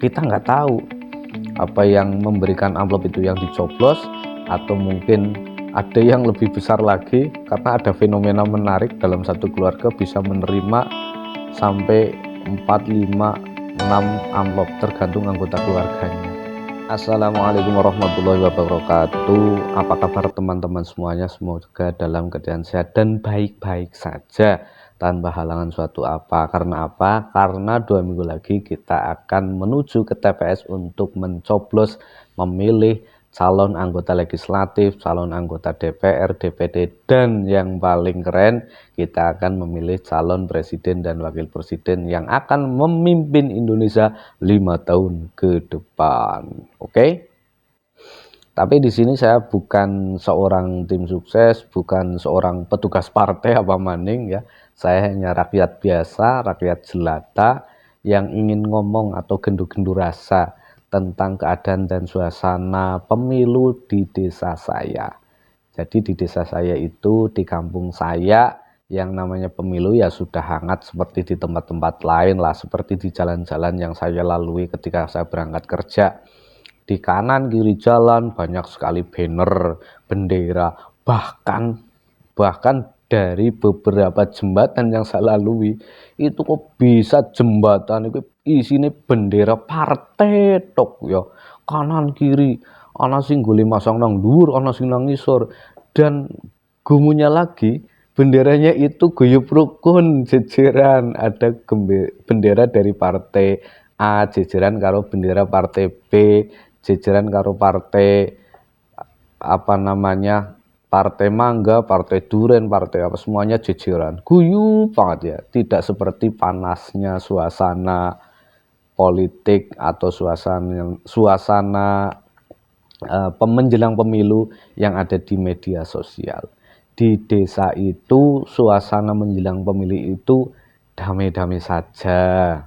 kita nggak tahu apa yang memberikan amplop itu yang dicoblos, atau mungkin ada yang lebih besar lagi, karena ada fenomena menarik dalam satu keluarga bisa menerima sampai 4, 5, 6 amplop tergantung anggota keluarganya. Assalamualaikum warahmatullahi wabarakatuh. Apa kabar teman-teman semuanya? Semoga dalam keadaan sehat dan baik-baik saja tanpa halangan suatu apa. Karena apa? Karena 2 minggu lagi kita akan menuju ke TPS untuk mencoblos memilih calon anggota legislatif, calon anggota DPR, DPD, dan yang paling keren, kita akan memilih calon presiden dan wakil presiden yang akan memimpin Indonesia 5 tahun ke depan. Oke? Tapi di sini saya bukan seorang tim sukses, bukan seorang petugas partai apa maning ya. Saya hanya rakyat biasa, rakyat jelata yang ingin ngomong atau gendu-gendu rasa tentang keadaan dan suasana pemilu di desa saya. Jadi di desa saya itu, di kampung saya, yang namanya pemilu ya sudah hangat seperti di tempat-tempat lain lah, seperti di jalan-jalan yang saya lalui ketika saya berangkat kerja. Di kanan kiri jalan banyak sekali banner, bendera, bahkan dari beberapa jembatan yang saya lalui itu kok bisa jembatan itu isinya bendera partai tok ya, kanan kiri ana sing golek masang nang dhuwur, ana sing nang ngisor, dan gumunya lagi benderanya itu guyub rukun jejeran, ada bendera dari partai A jejeran karo bendera partai B, jejeran karo partai apa namanya, partai mangga, partai duren, partai apa, semuanya jejeran guyup banget ya, tidak seperti panasnya suasana politik atau suasana menjelang pemilu yang ada di media sosial. Di desa itu suasana menjelang pemilu itu damai-damai saja,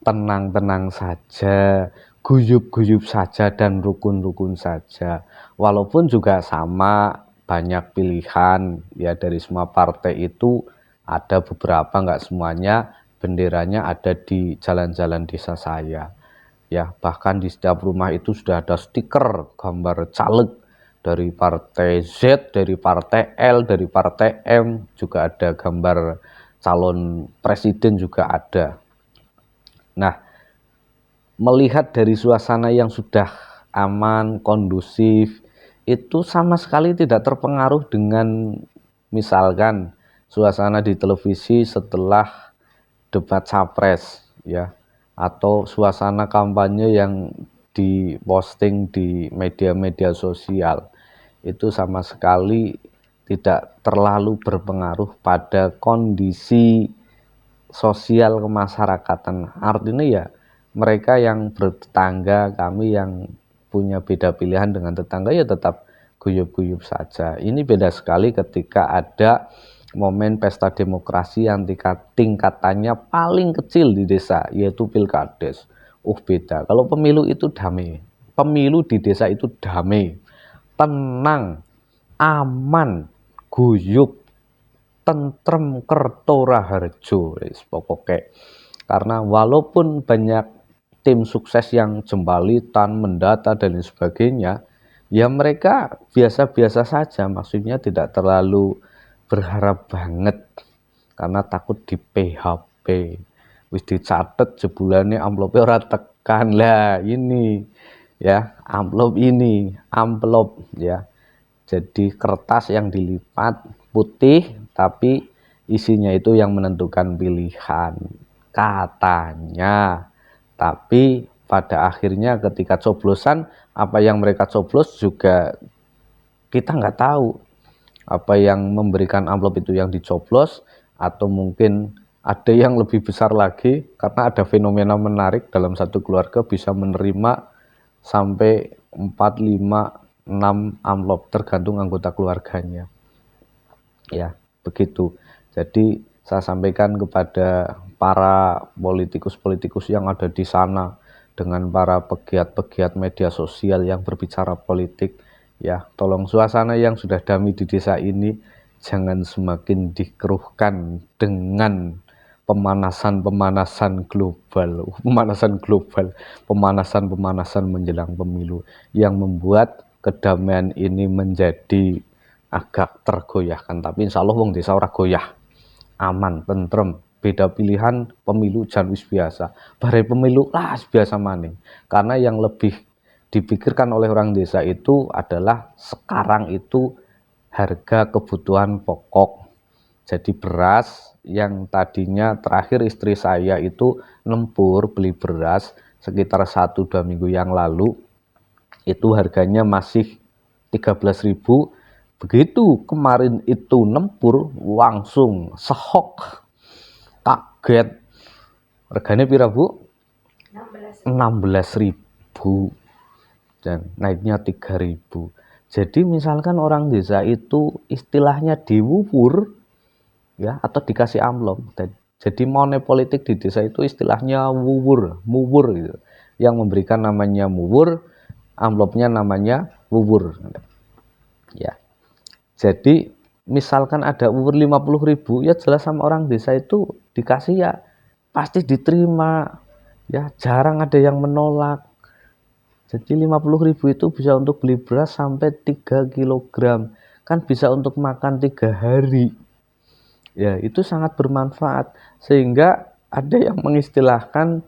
tenang-tenang saja, guyup-guyup saja, dan rukun-rukun saja. Walaupun juga sama banyak pilihan ya, dari semua partai itu ada beberapa, nggak semuanya benderanya ada di jalan-jalan desa saya. Ya, bahkan di setiap rumah itu sudah ada stiker gambar caleg dari partai Z, dari partai L, dari partai M, juga ada gambar calon presiden juga ada. Nah, melihat dari suasana yang sudah aman, kondusif, itu sama sekali tidak terpengaruh dengan misalkan suasana di televisi setelah debat capres ya, atau suasana kampanye yang diposting di media-media sosial. Itu sama sekali tidak terlalu berpengaruh pada kondisi sosial kemasyarakatan. Artinya ya, mereka yang bertetangga, kami yang punya beda pilihan dengan tetangga ya tetap guyup-guyup saja. Ini beda sekali ketika ada momen pesta demokrasi yang tingkatannya paling kecil di desa, yaitu pilkades. Beda. Kalau pemilu itu damai. Pemilu di desa itu damai, tenang, aman, guyup, tentrem, kerto raharjo, pokoknya. Karena walaupun banyak tim sukses yang jembalitan, mendata, dan lain sebagainya, ya mereka biasa-biasa saja, maksudnya tidak terlalu berharap banget, karena takut di PHP. Wis dicatet jebulannya amplopnya ora tekan lah, ini ya, amplop ya. Jadi kertas yang dilipat putih, tapi isinya itu yang menentukan pilihan katanya. Tapi pada akhirnya ketika coblosan, apa yang mereka coblos juga kita nggak tahu apa yang memberikan amplop itu yang dicoblos, atau mungkin ada yang lebih besar lagi, karena ada fenomena menarik dalam satu keluarga bisa menerima sampai 4, 5, 6 amplop tergantung anggota keluarganya ya, begitu. Jadi saya sampaikan kepada para politikus-politikus yang ada di sana, dengan para pegiat-pegiat media sosial yang berbicara politik ya, tolong suasana yang sudah damai di desa ini jangan semakin dikeruhkan dengan pemanasan global, pemanasan menjelang pemilu yang membuat kedamaian ini menjadi agak tergoyahkan. Tapi insya Allah wong desa ora goyah, aman, tentrem. Beda pilihan pemilu jan wis biasa, bare pemilu lah biasa maning. Karena yang lebih dipikirkan oleh orang desa itu adalah sekarang itu harga kebutuhan pokok. Jadi beras yang tadinya terakhir istri saya itu nempur beli beras sekitar 1-2 minggu yang lalu, itu harganya masih 13.000. Begitu kemarin itu nempur langsung sehok, kaget. Harganya pira Bu? 16.000 dan naiknya 3.000. Jadi misalkan orang desa itu istilahnya diwuwur ya, atau dikasih amplop. Jadi money politik di desa itu istilahnya muwur gitu. Yang memberikan namanya muwur, amplopnya namanya wuwur. Ya. Jadi misalkan ada wuwur 50.000, ya jelas sama orang desa itu dikasih ya pasti diterima. Ya, jarang ada yang menolak. Jadi 50.000 itu bisa untuk beli beras sampai 3 kilogram. Kan bisa untuk makan 3 hari. Ya, itu sangat bermanfaat. Sehingga ada yang mengistilahkan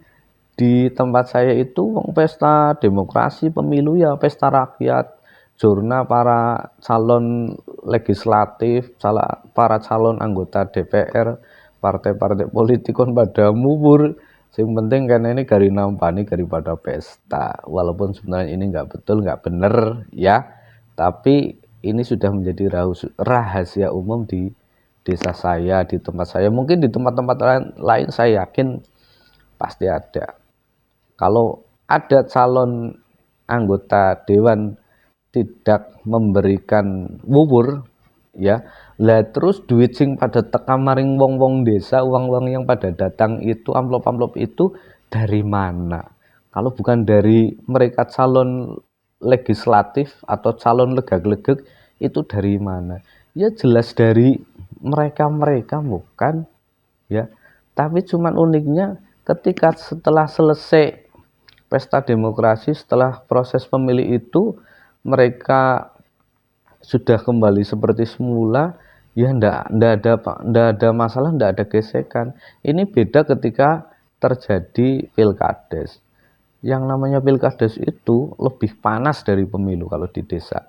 di tempat saya itu pesta demokrasi pemilu ya pesta rakyat. Jurna para calon legislatif, para calon anggota DPR, partai-partai politik kon pada mubur. Yang penting kan ini gari nampani daripada pesta. Walaupun sebenarnya ini nggak betul, nggak bener ya. Tapi ini sudah menjadi rahasia umum di desa saya, di tempat saya. Mungkin di tempat-tempat lain saya yakin pasti ada. Kalau ada calon anggota dewan tidak memberikan wuwur ya, lah terus duit sing pada teka maring wong-wong desa, uang-uang yang pada datang itu, amplop-amplop itu dari mana? Kalau bukan dari mereka calon legislatif atau calon legag-legeg, itu dari mana? Ya jelas dari mereka-mereka bukan ya. Tapi cuman uniknya ketika setelah selesai pesta demokrasi, setelah proses pemilih itu mereka sudah kembali seperti semula, ya ndak ada masalah, ndak ada gesekan. Ini beda ketika terjadi pilkades. Yang namanya pilkades itu lebih panas dari pemilu kalau di desa.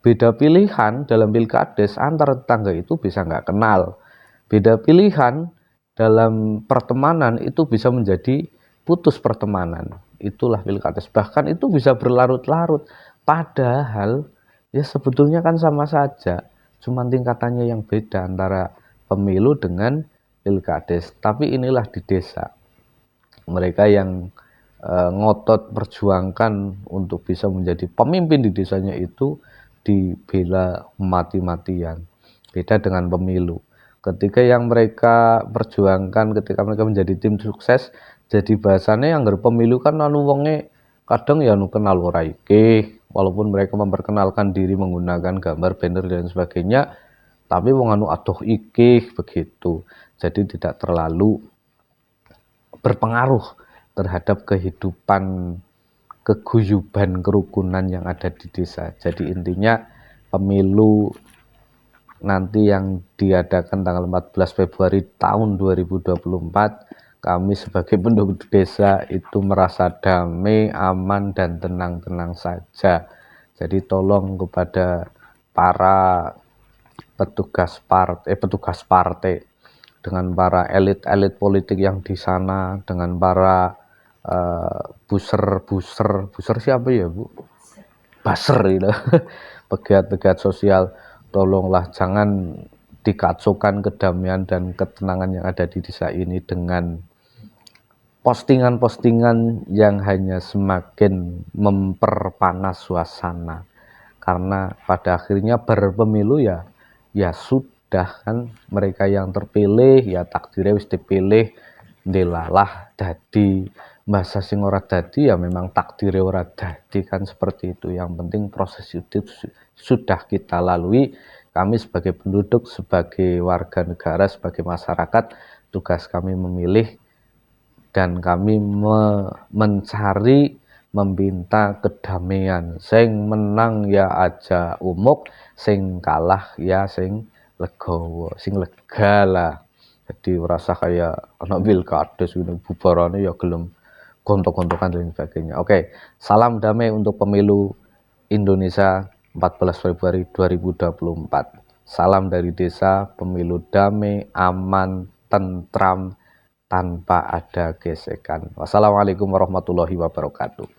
Beda pilihan dalam pilkades antar tetangga itu bisa nggak kenal. Beda pilihan dalam pertemanan itu bisa menjadi putus pertemanan. Itulah pilkades. Bahkan itu bisa berlarut-larut. Padahal ya sebetulnya kan sama saja. Cuman tingkatannya yang beda antara pemilu dengan pilkades. Tapi inilah di desa. Mereka yang ngotot perjuangkan untuk bisa menjadi pemimpin di desanya itu dibela mati-matian. Beda dengan pemilu. Ketika yang mereka perjuangkan, ketika mereka menjadi tim sukses, jadi bahasannya yang pemilu kan anu wonge kadang ya anu kenal ora iki, walaupun mereka memperkenalkan diri menggunakan gambar banner dan sebagainya, tapi wong anu aduh iki begitu. Jadi tidak terlalu berpengaruh terhadap kehidupan keguyuban kerukunan yang ada di desa. Jadi intinya pemilu nanti yang diadakan tanggal 14 Februari tahun 2024, kami sebagai penduduk desa itu merasa damai, aman, dan tenang-tenang saja. Jadi tolong kepada para petugas partai dengan para elit-elit politik yang di sana, dengan para buser siapa ya Bu? Baser itu, pegiat-pegiat sosial, tolonglah jangan dikacaukan kedamaian dan ketenangan yang ada di desa ini dengan postingan-postingan yang hanya semakin memperpanas suasana. Karena pada akhirnya berpemilu ya sudah kan, mereka yang terpilih ya takdirnya wis dipilih, ndelalah dadi masa sing ora dadi ya memang takdirnya ora dadi kan, seperti itu. Yang penting proses itu sudah kita lalui. Kami sebagai penduduk, sebagai warga negara, sebagai masyarakat tugas kami memilih dan kami mencari meminta kedamaian. Sing menang ya aja umuk, sing kalah ya sing legowo, sing lega lah. Jadi rasa kayak anak wilkades gitu, bubarane ya gelem gontok-gontokan dan sebagainya. Oke, salam damai untuk pemilu Indonesia 14 Februari 2024. Salam dari desa, pemilu damai, aman, tentram, tanpa ada gesekan. Wassalamualaikum warahmatullahi wabarakatuh.